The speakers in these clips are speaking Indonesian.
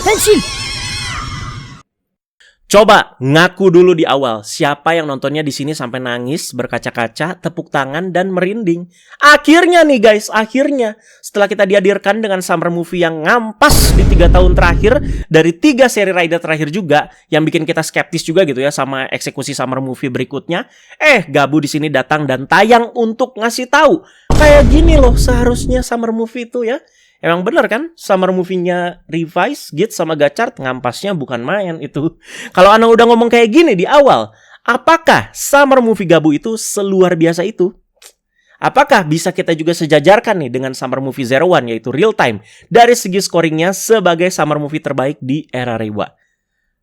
Henshin! Coba ngaku dulu di awal, siapa yang nontonnya di sini sampai nangis, berkaca-kaca, tepuk tangan, dan merinding. Akhirnya nih guys, akhirnya setelah kita dihadirkan dengan summer movie yang ngampas di 3 tahun terakhir, dari 3 seri rider terakhir juga, yang bikin kita skeptis juga gitu ya sama eksekusi summer movie berikutnya. Gabu di sini datang dan tayang untuk ngasih tahu kayak gini loh seharusnya summer movie itu ya. Emang bener kan? Summer movie-nya Revise, Git sama Gachard ngampasnya bukan main itu. Kalau Ana udah ngomong kayak gini di awal, apakah summer movie Gabu itu seluar biasa itu? Apakah bisa kita juga sejajarkan nih dengan summer movie Zero One, yaitu Real Time, dari segi scoringnya sebagai summer movie terbaik di era Reiwa?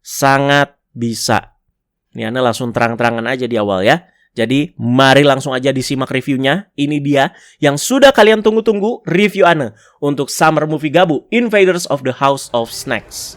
Sangat bisa. Ini Ana langsung terang-terangan aja di awal ya. Jadi mari langsung aja disimak reviewnya. Ini dia yang sudah kalian tunggu-tunggu, review Ana untuk summer movie Gabu Invaders of the House of Snacks.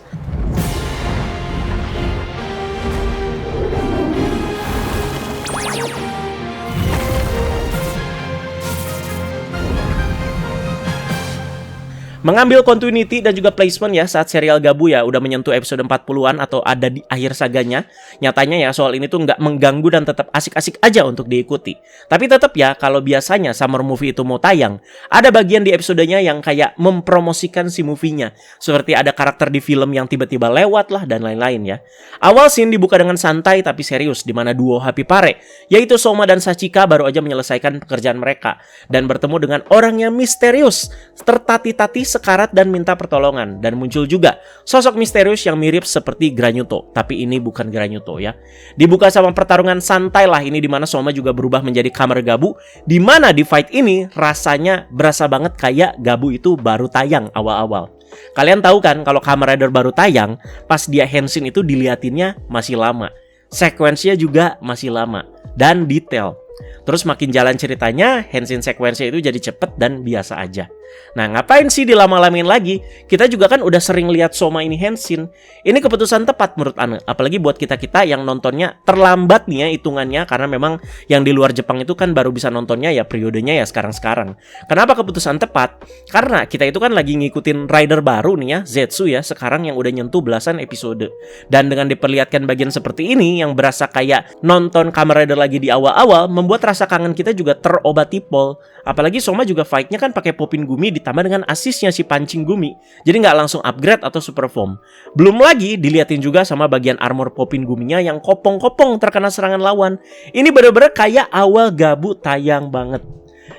Mengambil continuity dan juga placement ya saat serial Gabu ya udah menyentuh episode 40-an atau ada di akhir saganya. Nyatanya ya soal ini tuh nggak mengganggu dan tetap asik-asik aja untuk diikuti. Tapi tetap ya kalau biasanya summer movie itu mau tayang, ada bagian di episodenya yang kayak mempromosikan si movie-nya. Seperti ada karakter di film yang tiba-tiba lewat lah dan lain-lain ya. Awal scene dibuka dengan santai tapi serius di mana duo Happy Pare, yaitu Soma dan Sachika baru aja menyelesaikan pekerjaan mereka dan bertemu dengan orang yang misterius, tertati-tati sekarat dan minta pertolongan. Dan muncul juga sosok misterius yang mirip seperti Granyuto, tapi ini bukan Granyuto ya. Dibuka sama pertarungan santai lah ini, dimana Soma juga berubah menjadi Kamen Gabu, dimana di fight ini rasanya berasa banget kayak Gabu itu baru tayang awal-awal. Kalian tahu kan kalau Kamen Rider baru tayang, pas dia Henshin itu diliatinnya masih lama, sekuensinya juga masih lama dan detail. Terus makin jalan ceritanya, Henshin sekuensinya itu jadi cepet dan biasa aja. Nah, ngapain sih dilama-lamain lagi? Kita juga kan udah sering lihat Soma ini Henshin. Ini keputusan tepat menurut Ana. Apalagi buat kita-kita yang nontonnya terlambat nih ya hitungannya. Karena memang yang di luar Jepang itu kan baru bisa nontonnya ya periodenya ya sekarang-sekarang. Kenapa keputusan tepat? Karena kita itu kan lagi ngikutin rider baru nih ya, Zetsu ya, sekarang yang udah nyentuh belasan episode. Dan dengan diperlihatkan bagian seperti ini yang berasa kayak nonton Kamen Rider lagi di awal-awal, membuat rasa kangen kita juga terobati pol. Apalagi Soma juga fight-nya kan pakai Popin Gumi ditambah dengan asisnya si Pancing Gumi. Jadi nggak langsung upgrade atau super form. Belum lagi diliatin juga sama bagian armor Popin Guminya yang kopong-kopong terkena serangan lawan. Ini bener-bener kayak awal Gabu tayang banget.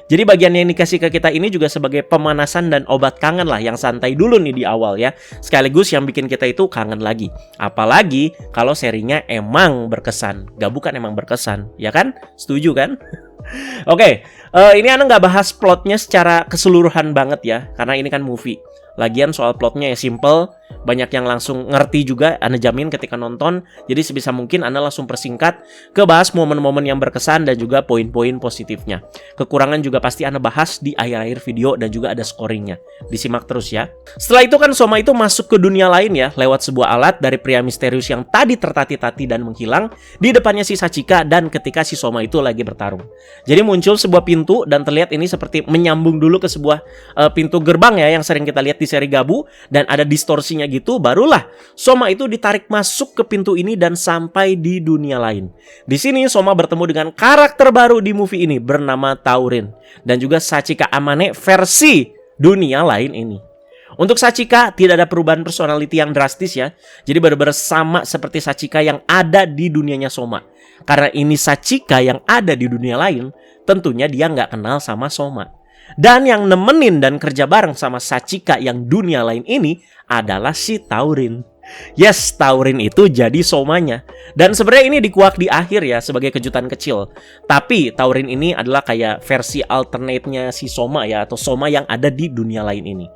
Jadi bagian yang dikasih ke kita ini juga sebagai pemanasan dan obat kangen lah yang santai dulu nih di awal ya. Sekaligus yang bikin kita itu kangen lagi. Apalagi kalau serinya emang berkesan. Gabu kan emang berkesan, ya kan? Setuju kan? Oke, ini Ana nggak bahas plotnya secara keseluruhan banget ya, karena ini kan movie. Lagian soal plotnya ya simple, banyak yang langsung ngerti juga, Ana jamin ketika nonton. Jadi sebisa mungkin Ana langsung persingkat ke bahas momen-momen yang berkesan dan juga poin-poin positifnya. Kekurangan juga pasti Ana bahas di akhir-akhir video dan juga ada scoringnya. Disimak terus ya. Setelah itu kan Soma itu masuk ke dunia lain ya, lewat sebuah alat dari pria misterius yang tadi tertati-tati dan menghilang di depannya si Sachika dan ketika si Soma itu lagi bertarung. Jadi muncul sebuah pintu dan terlihat ini seperti menyambung dulu ke sebuah pintu gerbang ya yang sering kita lihat di seri Gabu, dan ada distorsinya gitu. Barulah Soma itu ditarik masuk ke pintu ini dan sampai di dunia lain. Di sini Soma bertemu dengan karakter baru di movie ini bernama Taurin dan juga Sachika Amane versi dunia lain ini. Untuk Sachika tidak ada perubahan personality yang drastis ya. Jadi benar-benar sama seperti Sachika yang ada di dunianya Soma. Karena ini Sachika yang ada di dunia lain, tentunya dia nggak kenal sama Soma. Dan yang nemenin dan kerja bareng sama Sachika yang dunia lain ini adalah si Taurin. Yes, Taurin itu jadi Somanya. Dan sebenarnya ini dikuak di akhir ya sebagai kejutan kecil. Tapi Taurin ini adalah kayak versi alternate-nya si Soma ya, atau Soma yang ada di dunia lain ini.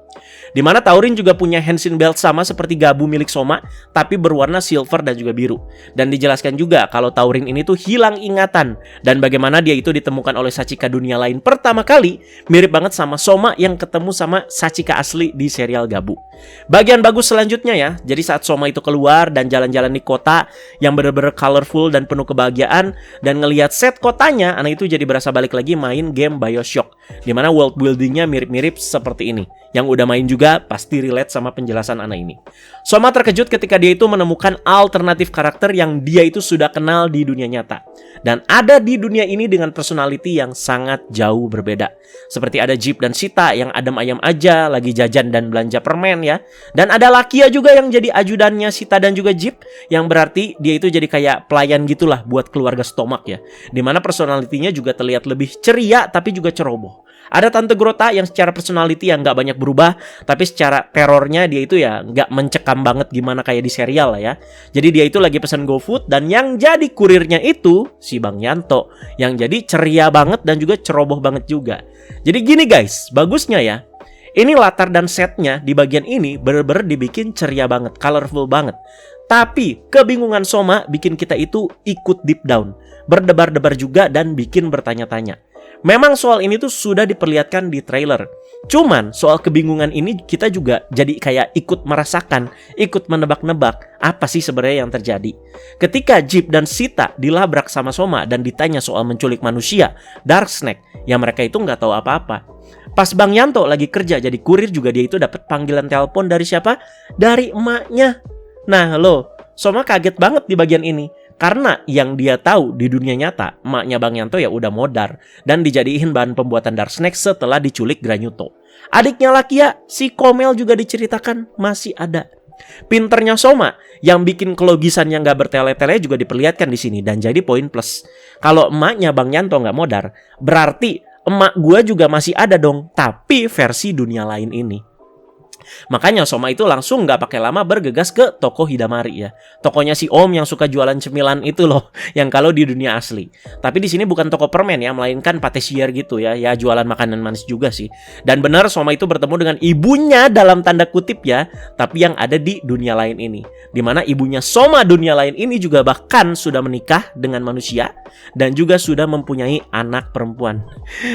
Dimana Taurin juga punya Henshin Belt sama seperti Gabu milik Soma, tapi berwarna silver dan juga biru. Dan dijelaskan juga kalau Taurin ini tuh hilang ingatan, dan bagaimana dia itu ditemukan oleh Sachika dunia lain pertama kali, mirip banget sama Soma yang ketemu sama Sachika asli di serial Gabu. Bagian bagus selanjutnya ya, jadi saat Soma itu keluar dan jalan-jalan di kota yang bener-bener colorful dan penuh kebahagiaan, dan ngelihat set kotanya, anak itu jadi berasa balik lagi main game BioShock. Dimana world buildingnya mirip-mirip seperti ini. Yang udah main juga pasti relate sama penjelasan Ana ini. Soma terkejut ketika dia itu menemukan alternatif karakter yang dia itu sudah kenal di dunia nyata. Dan ada di dunia ini dengan personality yang sangat jauh berbeda. Seperti ada Jeep dan Sita yang adem ayam aja, lagi jajan dan belanja permen ya. Dan ada Lakia juga yang jadi ajudannya Sita dan juga Jeep, yang berarti dia itu jadi kayak pelayan gitulah buat keluarga Stomak ya. Dimana personalitinya juga terlihat lebih ceria tapi juga ceroboh. Ada Tante Grota yang secara personality yang gak banyak berubah, tapi secara terornya dia itu ya gak mencekam banget gimana kayak di serial lah ya. Jadi dia itu lagi pesan GoFood, dan yang jadi kurirnya itu si Bang Yanto, yang jadi ceria banget dan juga ceroboh banget juga. Jadi gini guys, bagusnya ya, ini latar dan setnya di bagian ini bener-bener dibikin ceria banget, colorful banget. Tapi kebingungan Soma bikin kita itu ikut deep down, berdebar-debar juga dan bikin bertanya-tanya. Memang soal ini tuh sudah diperlihatkan di trailer. Cuman soal kebingungan ini kita juga jadi kayak ikut merasakan, ikut menebak-nebak apa sih sebenarnya yang terjadi. Ketika Jeep dan Sita dilabrak sama Soma dan ditanya soal menculik manusia, Dark Snake, ya mereka itu nggak tahu apa-apa. Pas Bang Yanto lagi kerja jadi kurir juga dia itu dapat panggilan telepon dari siapa? Dari emaknya. Nah lo, Soma kaget banget di bagian ini. Karena yang dia tahu di dunia nyata, emaknya Bang Yanto ya udah modar dan dijadiin bahan pembuatan Dark Snake setelah diculik Granyuto. Adiknya Lakia, si Komel juga diceritakan masih ada. Pinternya Soma yang bikin kelogisan yang gak bertele-tele juga diperlihatkan di sini dan jadi poin plus. Kalau emaknya Bang Yanto gak modar, berarti emak gua juga masih ada dong, tapi versi dunia lain ini. Makanya Soma itu langsung gak pakai lama bergegas ke toko Hidamari ya. Tokonya si Om yang suka jualan cemilan itu loh, yang kalau di dunia asli. Tapi di sini bukan toko permen ya, melainkan patesier gitu ya. Ya jualan makanan manis juga sih. Dan benar Soma itu bertemu dengan ibunya dalam tanda kutip ya, tapi yang ada di dunia lain ini. Dimana ibunya Soma dunia lain ini juga bahkan sudah menikah dengan manusia dan juga sudah mempunyai anak perempuan.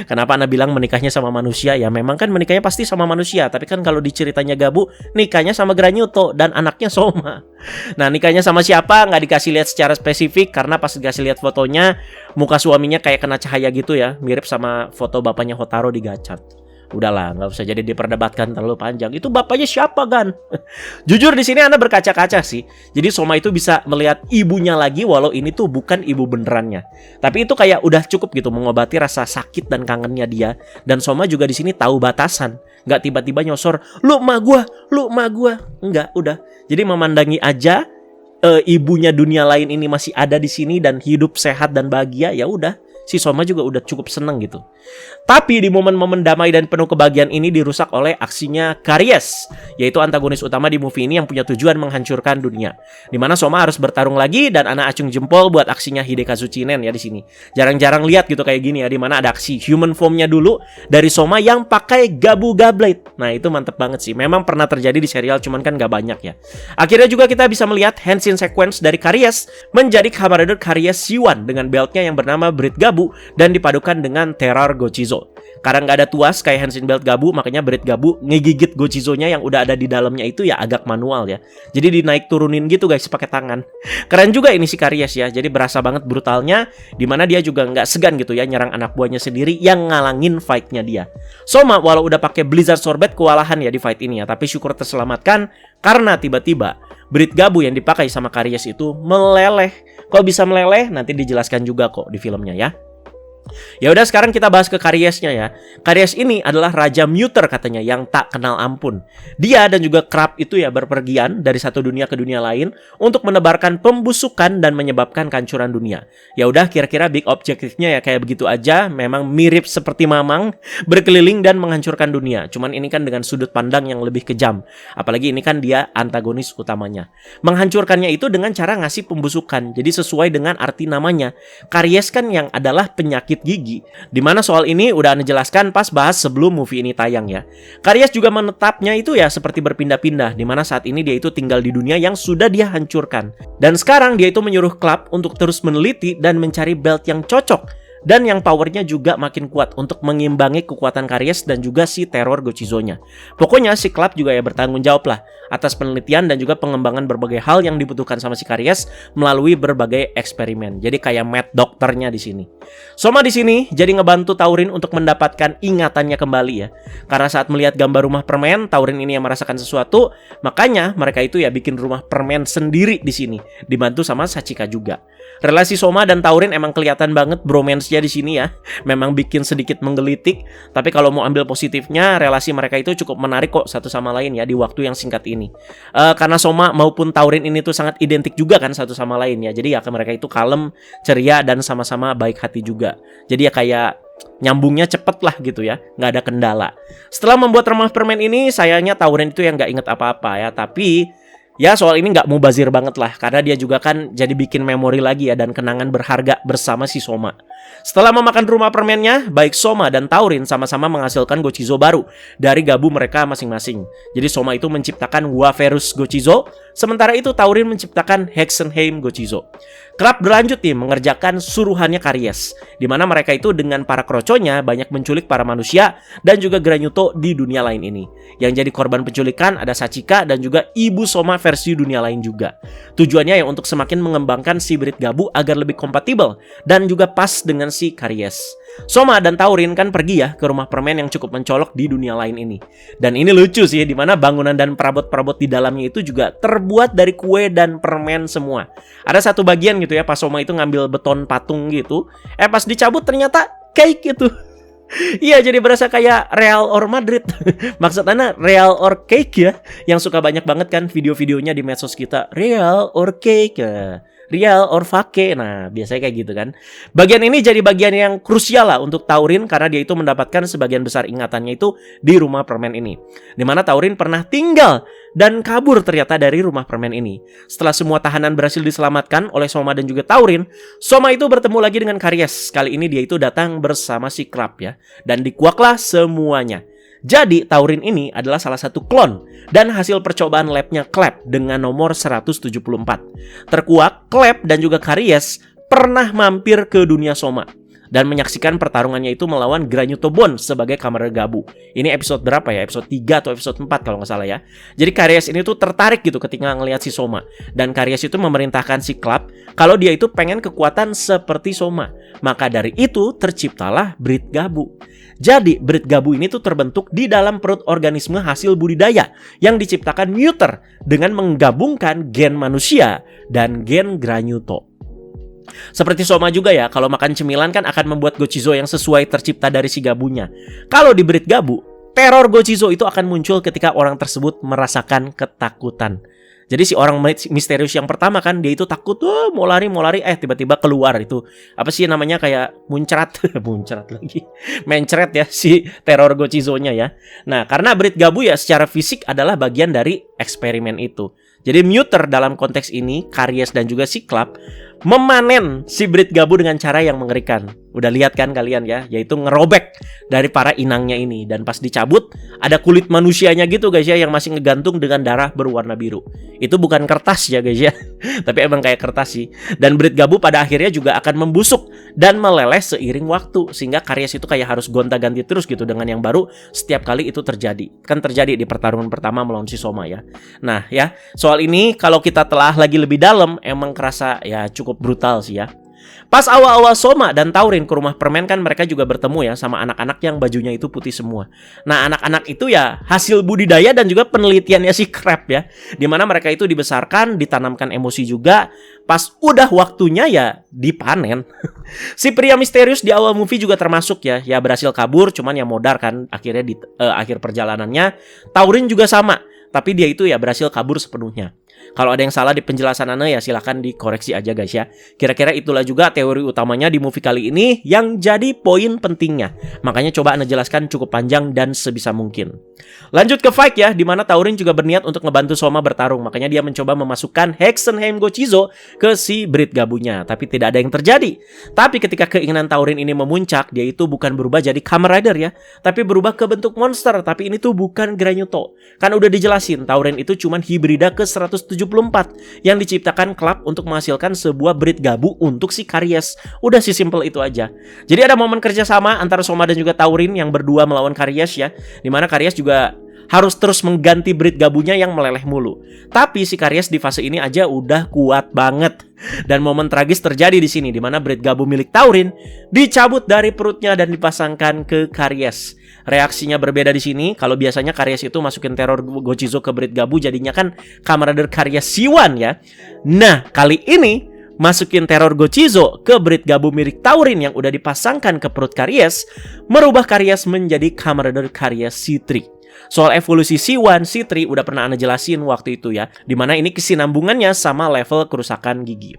Kenapa Anda bilang menikahnya sama manusia? Ya memang kan menikahnya pasti sama manusia, tapi kan kalau diceritanya Gabu, nikahnya sama Granyuto dan anaknya Soma. Nah nikahnya sama siapa nggak dikasih lihat secara spesifik, karena pas dikasih lihat fotonya muka suaminya kayak kena cahaya gitu ya, mirip sama foto bapaknya Hotaro di Gacat. Udahlah, nggak usah jadi diperdebatkan terlalu panjang. Itu bapaknya siapa kan? Jujur di sini Anda berkaca-kaca sih. Jadi Soma itu bisa melihat ibunya lagi walau ini tuh bukan ibu benerannya. Tapi itu kayak udah cukup gitu mengobati rasa sakit dan kangennya dia. Dan Soma juga di sini tahu batasan. Nggak tiba-tiba nyosor, lu emak gua. Enggak, udah. Jadi memandangi aja ibunya dunia lain ini masih ada di sini dan hidup sehat dan bahagia, ya udah. Si Soma juga udah cukup seneng gitu. Tapi di momen-momen damai dan penuh kebahagiaan ini dirusak oleh aksinya Karies, yaitu antagonis utama di movie ini yang punya tujuan menghancurkan dunia. Dimana Soma harus bertarung lagi dan Ana acung jempol buat aksinya Hidekazu Chinen ya di sini. Jarang-jarang lihat gitu kayak gini ya, dimana ada aksi human formnya dulu dari Soma yang pakai Gabuga Blade. Nah itu mantep banget sih. Memang pernah terjadi di serial cuman kan gak banyak ya. Akhirnya juga kita bisa melihat Henshin sequence dari Karies menjadi Kamen Rider Karies Shiwan dengan beltnya yang bernama Blade Gabu dan dipadukan dengan Terror Gochizo. Karena nggak ada tuas kayak Henshin Belt Gabu, makanya Blade Gabu ngegigit Gochizo-nya yang udah ada di dalamnya itu ya agak manual ya. Jadi dinaik turunin gitu guys pakai tangan. Keren juga ini si Karies ya. Jadi berasa banget brutalnya, dimana dia juga nggak segan gitu ya nyerang anak buahnya sendiri yang ngalangin fight-nya dia. Soma walau udah pakai Blizzard Sorbet kewalahan ya di fight ini ya, tapi syukur terselamatkan karena tiba-tiba Blade Gabu yang dipakai sama Karies itu meleleh. Kok bisa meleleh? Nanti dijelaskan juga kok di filmnya ya. Ya udah sekarang kita bahas ke Kariesnya ya. Karies ini adalah raja muter katanya yang tak kenal ampun. Dia dan juga Krab itu ya berpergian dari satu dunia ke dunia lain untuk menebarkan pembusukan dan menyebabkan kehancuran dunia. Ya udah kira-kira big objektifnya ya kayak begitu aja, memang mirip seperti Mamang berkeliling dan menghancurkan dunia. Cuman ini kan dengan sudut pandang yang lebih kejam. Apalagi ini kan dia antagonis utamanya. Menghancurkannya itu dengan cara ngasih pembusukan. Jadi sesuai dengan arti namanya. Karies kan yang adalah penyakit gigi. Dimana soal ini udah Anda jelaskan pas bahas sebelum movie ini tayang ya. Karies juga menetapnya itu ya seperti berpindah-pindah, dimana saat ini dia itu tinggal di dunia yang sudah dia hancurkan. Dan sekarang dia itu menyuruh Club untuk terus meneliti dan mencari belt yang cocok dan yang powernya juga makin kuat untuk mengimbangi kekuatan Karies dan juga si teror Gochizo-nya. Pokoknya si Club juga ya bertanggung jawab lah atas penelitian dan juga pengembangan berbagai hal yang dibutuhkan sama si Karies melalui berbagai eksperimen. Jadi kayak mad dokternya di sini. Soma di sini jadi ngebantu Taurin untuk mendapatkan ingatannya kembali ya. Karena saat melihat gambar rumah permen, Taurin ini yang merasakan sesuatu, makanya mereka itu ya bikin rumah permen sendiri di sini, dibantu sama Sachika juga. Relasi Soma dan Taurin emang kelihatan banget bromance-nya di sini ya. Memang bikin sedikit menggelitik, tapi kalau mau ambil positifnya, relasi mereka itu cukup menarik kok satu sama lain ya di waktu yang singkat ini. Karena Soma maupun Taurin ini tuh sangat identik juga kan satu sama lain ya. Jadi ya mereka itu kalem, ceria, dan sama-sama baik hati juga. Jadi ya kayak nyambungnya cepet lah gitu ya, nggak ada kendala. Setelah membuat rumah permen ini, sayangnya Taurin itu yang nggak inget apa-apa ya. Tapi ya soal ini nggak mubazir banget lah, karena dia juga kan jadi bikin memori lagi ya dan kenangan berharga bersama si Soma. Setelah memakan rumah permennya, baik Soma dan Taurin sama-sama menghasilkan Gochizo baru dari gabu mereka masing-masing. Jadi Soma itu menciptakan Waferus Gochizo, sementara itu Taurin menciptakan Hexenheim Gochizo. Club berlanjut nih mengerjakan suruhannya Karies, di mana mereka itu dengan para kroconya banyak menculik para manusia dan juga Granyuto di dunia lain ini. Yang jadi korban penculikan ada Sachika dan juga ibu Soma versi dunia lain juga. Tujuannya ya untuk semakin mengembangkan si Brit Gabu agar lebih kompatibel dan juga pas dengan si Karies. Soma dan Taurin kan pergi ya ke rumah permen yang cukup mencolok di dunia lain ini. Dan ini lucu sih, di mana bangunan dan perabot-perabot di dalamnya itu juga terbuat dari kue dan permen semua. Ada satu bagian gitu ya, pas Soma itu ngambil beton patung gitu, pas dicabut ternyata cake gitu. Iya, jadi berasa kayak Real or Madrid. Maksudnya Real or Cake ya, yang suka banyak banget kan video-videonya di medsos kita, Real or Cake ya. Real or Fake. Nah, biasanya kayak gitu kan. Bagian ini jadi bagian yang krusial lah untuk Taurin karena dia itu mendapatkan sebagian besar ingatannya itu di rumah permen ini. Dimana Taurin pernah tinggal dan kabur ternyata dari rumah permen ini. Setelah semua tahanan berhasil diselamatkan oleh Soma dan juga Taurin, Soma itu bertemu lagi dengan Karies. Kali ini dia itu datang bersama si Club ya. Dan dikuaklah semuanya. Jadi Taurin ini adalah salah satu klon dan hasil percobaan labnya Club dengan nomor 174. Terkuak, Club dan juga Karies pernah mampir ke dunia Soma dan menyaksikan pertarungannya itu melawan Granyuto Bon sebagai Kamer Gabu. Ini episode berapa ya? Episode 3 atau episode 4 kalau nggak salah ya. Jadi Karies ini tuh tertarik gitu ketika ngelihat si Soma. Dan Karies itu memerintahkan si Club kalau dia itu pengen kekuatan seperti Soma. Maka dari itu terciptalah Brit Gabu. Jadi Brit Gabu ini tuh terbentuk di dalam perut organisme hasil budidaya yang diciptakan Muter dengan menggabungkan gen manusia dan gen Granyuto. Seperti Soma juga ya, kalau makan cemilan kan akan membuat Gochizo yang sesuai tercipta dari si gabunya. Kalau di Brit Gabu, teror Gochizo itu akan muncul ketika orang tersebut merasakan ketakutan. Jadi si orang misterius yang pertama kan dia itu takut, mau lari, tiba-tiba keluar itu apa sih namanya kayak muncrat, muncrat lagi, mencret ya si teror Gochizo-nya ya. Nah karena Brit Gabu ya secara fisik adalah bagian dari eksperimen itu. Jadi Muter dalam konteks ini, Karies dan juga si Club memanen si Brit Gabu dengan cara yang mengerikan. Udah lihat kan kalian ya, yaitu ngerobek dari para inangnya ini. Dan pas dicabut, ada kulit manusianya gitu guys ya, yang masih ngegantung dengan darah berwarna biru. Itu bukan kertas ya guys ya, tapi emang kayak kertas sih. Dan Brit Gabu pada akhirnya juga akan membusuk dan meleleh seiring waktu. Sehingga Karies itu kayak harus gonta-ganti terus gitu dengan yang baru setiap kali itu terjadi. Kan terjadi di pertarungan pertama melawan si Soma ya. Nah ya, soal ini kalau kita telah lagi lebih dalam, emang kerasa ya cukup brutal sih ya. Pas awal-awal Soma dan Taurin ke rumah permen kan mereka juga bertemu ya sama anak-anak yang bajunya itu putih semua. Nah anak-anak itu ya hasil budidaya dan juga penelitiannya si Crab ya. Dimana mereka itu dibesarkan, ditanamkan emosi juga. Pas udah waktunya ya dipanen. Si pria misterius di awal movie juga termasuk ya. Ya berhasil kabur cuman ya modar kan akhirnya di akhir perjalanannya. Taurin juga sama. Tapi dia itu ya berhasil kabur sepenuhnya. Kalau ada yang salah di penjelasan Ane ya silahkan dikoreksi aja guys ya. Kira-kira itulah juga teori utamanya di movie kali ini yang jadi poin pentingnya. Makanya coba Ane jelaskan cukup panjang dan sebisa mungkin. Lanjut ke fight ya, dimana Taurin juga berniat untuk ngebantu Soma bertarung. Makanya dia mencoba memasukkan Hexenheim Gochizo ke si Brit Gabunya. Tapi tidak ada yang terjadi. Tapi ketika keinginan Taurin ini memuncak, dia itu bukan berubah jadi Kamen Rider ya, tapi berubah ke bentuk monster. Tapi ini tuh bukan Granyuto. Kan udah dijelasin, Taurin itu cuman hibrida ke 174 yang diciptakan klub untuk menghasilkan sebuah breed gabu untuk si Karies. Udah sih simple itu aja. Jadi ada momen kerjasama antara Soma dan juga Taurin yang berdua melawan Karies ya, dimana Karies juga harus terus mengganti breed gabunya yang meleleh mulu. Tapi si Karies di fase ini aja udah kuat banget. Dan momen tragis terjadi di sini, di mana breed gabu milik Taurin dicabut dari perutnya dan dipasangkan ke Karies. Reaksinya berbeda di sini. Kalau biasanya Karies itu masukin teror Gochizo ke breed gabu, jadinya kan Kamarader Karies Siwan ya. Nah, kali ini masukin teror Gochizo ke breed gabu milik Taurin yang udah dipasangkan ke perut Karies, merubah Karies menjadi Kamarader Karies C3. Soal evolusi C1, C3 udah pernah Ana jelasin waktu itu ya, dimana ini kesinambungannya sama level kerusakan gigi.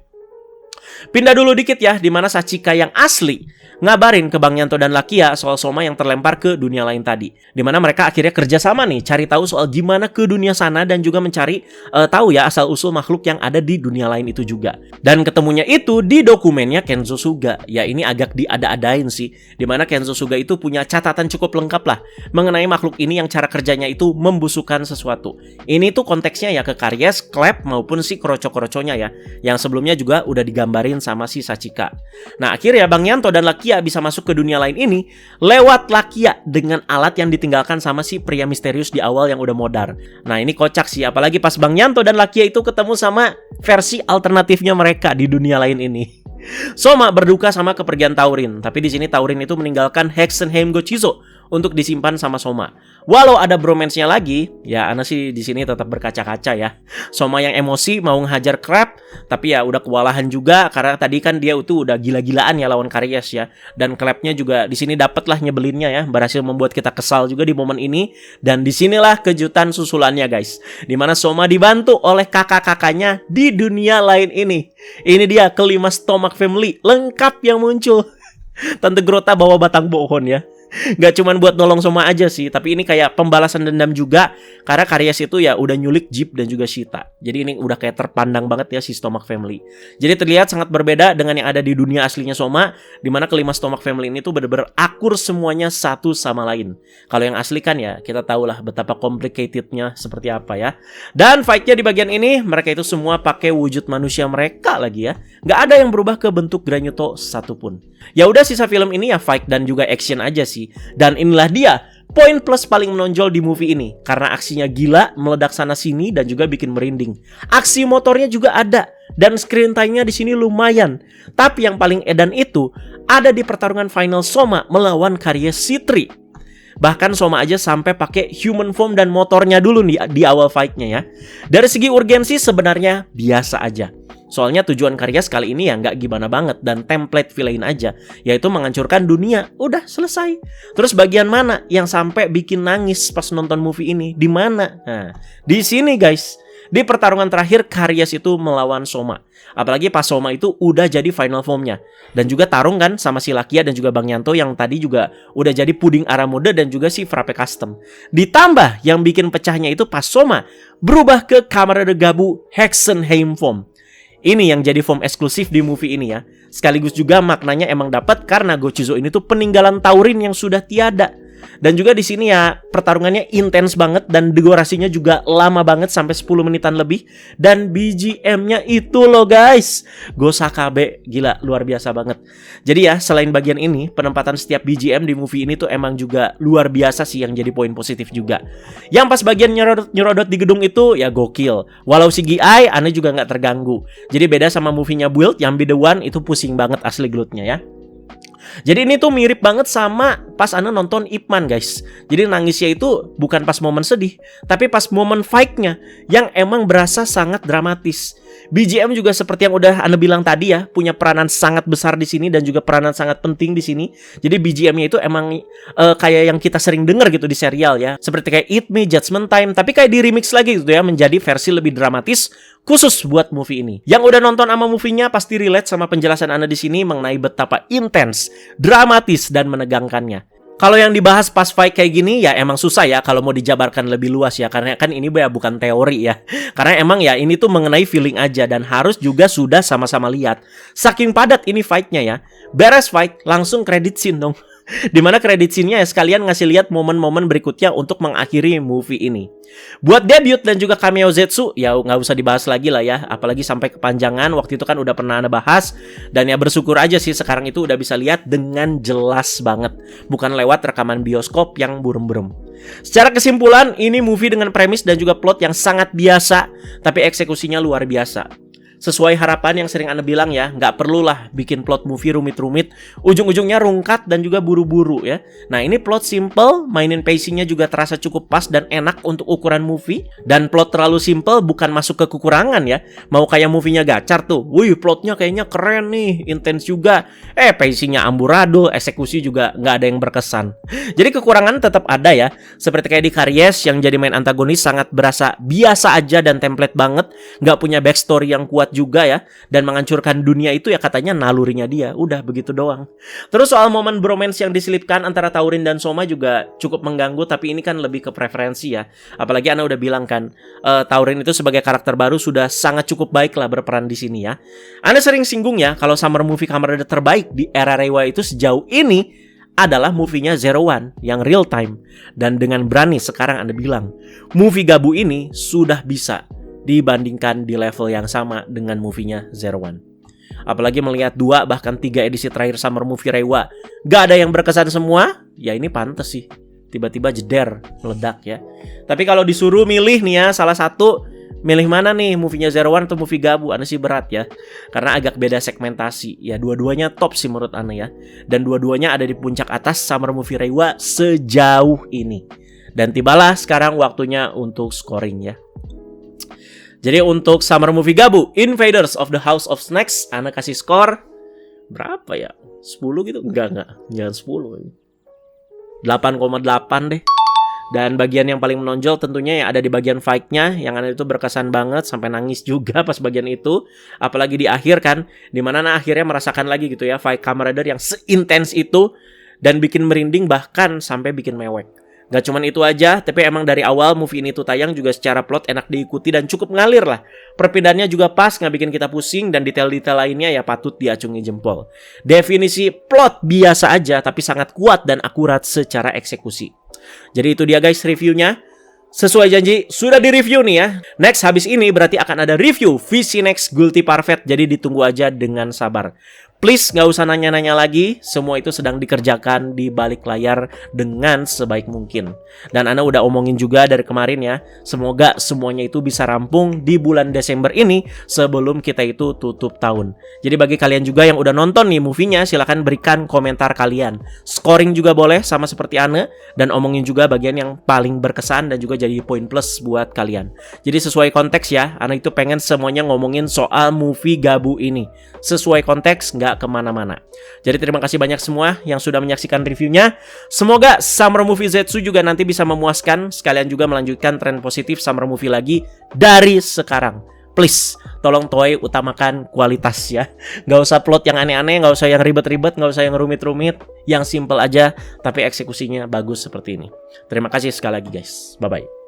Pindah dulu dikit ya, dimana Sachika yang asli ngabarin ke Bang Yanto dan Lakia soal Soma yang terlempar ke dunia lain tadi. Dimana mereka akhirnya kerjasama nih, cari tahu soal gimana ke dunia sana dan juga mencari tahu ya asal-usul makhluk yang ada di dunia lain itu juga. Dan ketemunya itu di dokumennya Kenzo Suga. Ya ini agak diada-adain sih, dimana Kenzo Suga itu punya catatan cukup lengkap lah mengenai makhluk ini yang cara kerjanya itu membusukkan sesuatu. Ini tuh konteksnya ya ke Karies, Klep maupun si kroco-kroconya ya, yang sebelumnya juga udah digambarin sama si Sachika. Nah akhirnya Bang Yanto dan Lakia bisa masuk ke dunia lain ini lewat Lakia dengan alat yang ditinggalkan sama si pria misterius di awal yang udah modar. Nah ini kocak sih, apalagi pas Bang Yanto dan Lakia itu ketemu sama versi alternatifnya mereka di dunia lain ini. Soma berduka sama kepergian Taurin, tapi di sini Taurin itu meninggalkan Hexenheim Gochizo untuk disimpan sama Soma. Walau ada bromance-nya lagi, ya Ana sih di sini tetap berkaca-kaca ya. Soma yang emosi mau ngehajar Crab, tapi ya udah kewalahan juga karena tadi kan dia itu udah gila-gilaan ya lawan Karies ya. Dan Crabnya juga di sini dapet lah nyebelinnya ya, berhasil membuat kita kesal juga di momen ini. Dan disinilah kejutan susulannya guys, dimana Soma dibantu oleh kakak-kakaknya di dunia lain ini. Ini dia kelima Stomach Family lengkap yang muncul. Tante Grota bawa batang pohon ya. Gak cuman buat nolong Soma aja sih, tapi ini kayak pembalasan dendam juga karena Karies itu ya udah nyulik Jeep dan juga Shita. Jadi ini udah kayak terpandang banget ya si Stomach Family. Jadi terlihat sangat berbeda dengan yang ada di dunia aslinya Soma, dimana kelima Stomach Family ini tuh bener-bener akur semuanya satu sama lain. Kalau yang asli kan ya kita tahulah betapa complicatednya seperti apa ya. Dan fightnya di bagian ini mereka itu semua pakai wujud manusia mereka lagi ya. Gak ada yang berubah ke bentuk Granyuto satupun. Ya udah sisa film ini ya fight dan juga action aja sih. Dan inilah dia poin plus paling menonjol di movie ini, karena aksinya gila, meledak sana sini dan juga bikin merinding. Aksi motornya juga ada dan screen time-nya di sini lumayan. Tapi yang paling edan itu ada di pertarungan final Soma melawan Karies C3. Bahkan Soma aja sampai pakai human form dan motornya dulu nih di awal fight-nya ya. Dari segi urgensi sebenarnya biasa aja. Soalnya tujuan Karies kali ini ya nggak gimana banget dan template villain aja, yaitu menghancurkan dunia. Udah selesai. Terus bagian mana yang sampai bikin nangis pas nonton movie ini? Di mana? Nah, di sini guys. Di pertarungan terakhir Karies itu melawan Soma. Apalagi pas Soma itu udah jadi final formnya. Dan juga tarung kan sama si Lakia dan juga Bang Yanto yang tadi juga udah jadi puding arah mode dan juga si Frappe Custom. Ditambah yang bikin pecahnya itu pas Soma berubah ke Kamarader Gabu Hexenheim form. Ini yang jadi form eksklusif di movie ini ya. Sekaligus juga maknanya emang dapat karena Gochizo ini tuh peninggalan Taurin yang sudah tiada. Dan juga di sini ya pertarungannya intens banget dan durasinya juga lama banget sampai 10 menitan lebih. Dan BGM-nya itu loh guys, Gosakabe, gila luar biasa banget. Jadi ya selain bagian ini, penempatan setiap BGM di movie ini tuh emang juga luar biasa sih yang jadi poin positif juga. Yang pas bagian nyerodot di gedung itu ya gokil. Walau CGI, aneh juga nggak terganggu. Jadi beda sama movie-nya Build yang Be The One itu pusing banget asli glutnya ya. Jadi ini tuh mirip banget sama pas Ana nonton Ip Man guys. Jadi nangisnya itu bukan pas momen sedih, tapi pas momen fight-nya yang emang berasa sangat dramatis. BGM juga seperti yang udah Ana bilang tadi ya, punya peranan sangat besar di sini dan juga peranan sangat penting di sini. Jadi BGM-nya itu emang kayak yang kita sering dengar gitu di serial ya. Seperti kayak Eat Me, Judgment Time, tapi kayak di remix lagi gitu ya, menjadi versi lebih dramatis khusus buat movie ini. Yang udah nonton sama movie-nya pasti relate sama penjelasan Ana di sini mengenai betapa intens, dramatis dan menegangkannya. Kalau yang dibahas pas fight kayak gini ya emang susah ya kalau mau dijabarkan lebih luas ya, karena kan ini ya bukan teori ya. Karena emang ya ini tuh mengenai feeling aja dan harus juga sudah sama-sama lihat. Saking padat ini fightnya ya. Beres fight langsung credit scene dong. Dimana credit scene-nya ya sekalian ngasih lihat momen-momen berikutnya untuk mengakhiri movie ini. Buat debut dan juga cameo Zetsu, ya nggak usah dibahas lagi lah ya. Apalagi sampai kepanjangan, waktu itu kan udah pernah Ana bahas. Dan ya bersyukur aja sih sekarang itu udah bisa lihat dengan jelas banget. Bukan lewat rekaman bioskop yang burem-burem. Secara kesimpulan, ini movie dengan premis dan juga plot yang sangat biasa, tapi eksekusinya luar biasa. Sesuai harapan yang sering Anda bilang ya, nggak perlulah bikin plot movie rumit-rumit, ujung-ujungnya rungkat dan juga buru-buru ya. Nah ini plot simple, mainin pacingnya juga terasa cukup pas dan enak untuk ukuran movie. Dan plot terlalu simple bukan masuk ke kekurangan ya. Mau kayak movie-nya Gachar tuh, wih plotnya kayaknya keren nih, intens juga. Pacingnya amburadul, eksekusi juga nggak ada yang berkesan. Jadi kekurangan tetap ada ya. Seperti kayak di Karies yang jadi main antagonis sangat berasa biasa aja dan template banget, nggak punya backstory yang kuat juga ya, dan menghancurkan dunia itu ya katanya nalurinya dia, udah begitu doang. Terus soal momen bromance yang diselipkan antara Taurin dan Soma juga cukup mengganggu, tapi ini kan lebih ke preferensi ya. Apalagi Ana udah bilang kan, Taurin itu sebagai karakter baru sudah sangat cukup baik lah berperan di sini ya. Ana sering singgung ya, kalau summer movie Kamen Rider terbaik di era Reiwa itu sejauh ini adalah movie-nya Zero One yang real time. Dan dengan berani sekarang Anda bilang, movie Gabu ini sudah bisa dibandingkan di level yang sama dengan movie-nya Zero One. Apalagi melihat 2 bahkan 3 edisi terakhir summer movie Reiwa gak ada yang berkesan semua, ya ini pantes sih. Tiba-tiba jeder, meledak ya. Tapi kalau disuruh milih nih ya, salah satu, milih mana nih, movie-nya Zero One atau movie Gabu? Ana sih berat ya, karena agak beda segmentasi. Ya dua-duanya top sih menurut Ana ya. Dan dua-duanya ada di puncak atas summer movie Reiwa sejauh ini. Dan tibalah sekarang waktunya untuk scoring ya. Jadi untuk summer movie Gabu, Invaders of the House of Snakes, Ana kasih skor berapa ya? 10 gitu? Enggak, jangan 10. 8,8 deh. Dan bagian yang paling menonjol tentunya yang ada di bagian fight-nya, yang Ana itu berkesan banget sampai nangis juga pas bagian itu. Apalagi di akhir kan, dimana Ana akhirnya merasakan lagi gitu ya fight Kamen Rider yang seintens itu dan bikin merinding bahkan sampai bikin mewek. Gak cuman itu aja, tapi emang dari awal movie ini tuh tayang juga secara plot enak diikuti dan cukup ngalir lah. Perpindahannya juga pas, gak bikin kita pusing, dan detail-detail lainnya ya patut diacungi jempol. Definisi plot biasa aja, tapi sangat kuat dan akurat secara eksekusi. Jadi itu dia guys reviewnya. Sesuai janji, sudah di-review nih ya. Next, habis ini berarti akan ada review VC Next Guilty Parfait. Jadi ditunggu aja dengan sabar. Please, gak usah nanya-nanya lagi. Semua itu sedang dikerjakan di balik layar dengan sebaik mungkin. Dan Ana udah omongin juga dari kemarin ya. Semoga semuanya itu bisa rampung di bulan Desember ini sebelum kita itu tutup tahun. Jadi bagi kalian juga yang udah nonton nih movie-nya, silahkan berikan komentar kalian. Scoring juga boleh sama seperti Ana. Dan omongin juga bagian yang paling berkesan dan juga jadi poin plus buat kalian. Jadi sesuai konteks ya, Ana itu pengen semuanya ngomongin soal movie Gabu ini. Sesuai konteks, nggak kemana-mana. Jadi terima kasih banyak semua yang sudah menyaksikan reviewnya. Semoga Summer Movie Zetsu juga nanti bisa memuaskan. Sekalian juga melanjutkan tren positif Summer Movie lagi dari sekarang. Please, tolong Toei utamakan kualitas ya. Nggak usah plot yang aneh-aneh, nggak usah yang ribet-ribet, nggak usah yang rumit-rumit. Yang simple aja, tapi eksekusinya bagus seperti ini. Terima kasih sekali lagi guys. Bye-bye.